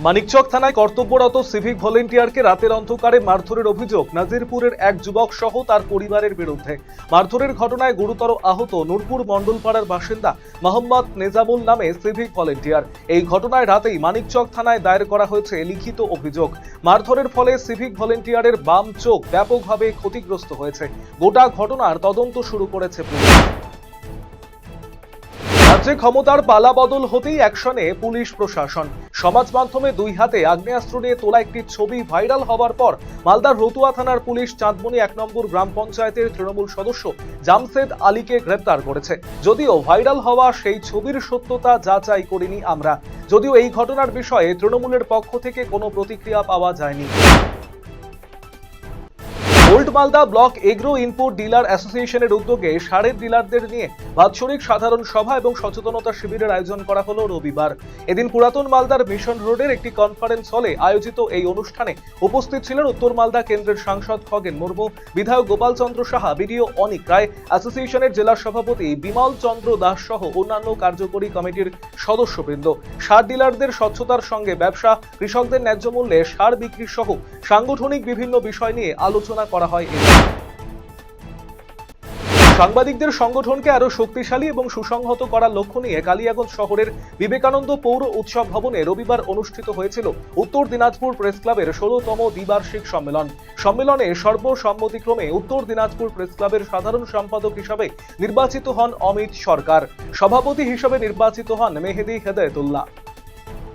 মানিকচক থানায় কর্তব্যরত সিভিক ভলেন্টিয়ারকে রাতের অন্ধকারে মারধরের অভিযোগ নাজিরপুরের এক যুবক সহ তার পরিবারের বিরুদ্ধে। মারধরের ঘটনায় গুরুতর আহত নূরপুর মণ্ডলপাড়ার বাসিন্দা মোহাম্মদ নেজামুল নামে সিভিক ভলেন্টিয়ার। এই ঘটনায় রাতেই মানিকচক থানায় দায়ের করা হয়েছে লিখিত অভিযোগ। মারধরের ফলে সিভিক ভলেন্টিয়ারের বাম চোখ ব্যাপকভাবে ক্ষতিগ্রস্ত হয়েছে। গোটা ঘটনার তদন্ত শুরু করেছে পুলিশ। রাজ্যে ক্ষমতার পালাবদল হতেই অ্যাকশনে পুলিশ প্রশাসন। সমাজ মাধ্যমে দুই হাতে আগ্নেয়াস্ত্র নিয়ে তোলা একটি ছবি ভাইরাল হওয়ার পর মালদার রতুয়া থানার পুলিশ চাঁদমণি 1 নম্বর গ্রাম পঞ্চায়েতের তৃণমূল সদস্য জামশেদ আলীকে গ্রেপ্তার করেছে। যদিও ভাইরাল হওয়া সেই ছবির সত্যতা যাচাই করিনি আমরা। যদিও এই ঘটনার বিষয়ে তৃণমূলের পক্ষ থেকে কোনো প্রতিক্রিয়া পাওয়া যায়নি। Old Malda block agro input dealer অ্যাসোসিয়েশনের উদ্যোগে সারের ডিলারদের নিয়ে বাৎসরিক সাধারণ সভা এবং সচেতনতা শিবিরের আয়োজন করা হলো রবিবার। এদিন পুরাতন মালদার মিশন রোডের একটি কনফারেন্স হলে আয়োজিত এই অনুষ্ঠানে উপস্থিত ছিলেন উত্তর মালদা কেন্দ্রের সাংসদ খগেন মুর্মু, বিধায়ক গোপাল চন্দ্র সাহা, বিডিও অনিক রায়, অ্যাসোসিয়েশনের জেলা সভাপতি বিমল চন্দ্র দাস সহ অন্যান্য কার্যকরী কমিটির সদস্যবৃন্দ। সার ডিলারদের স্বচ্ছতার সঙ্গে ব্যবসা, কৃষকদের ন্যায্য মূল্যে সার বিক্রি সহ সাংগঠনিক বিভিন্ন বিষয় নিয়ে আলোচনা করা হয়। সাংবাদিকদের সংগঠনকে আরো শক্তিশালী এবং সুসংহত করার লক্ষ্য নিয়ে কালিয়াগঞ্জ শহরের বিবেকানন্দ পৌর উৎসব ভবনে রবিবার অনুষ্ঠিত হয়েছিল উত্তর দিনাজপুর প্রেস ক্লাবের 16তম দ্বিবার্ষিক সম্মেলন। সম্মেলনে সর্বসম্মতিক্রমে উত্তর দিনাজপুর প্রেস ক্লাবের সাধারণ সম্পাদক হিসাবে নির্বাচিত হন অমিত সরকার। সভাপতি হিসাবে নির্বাচিত হন মেহেদি হেদায়েতুল্লাহ।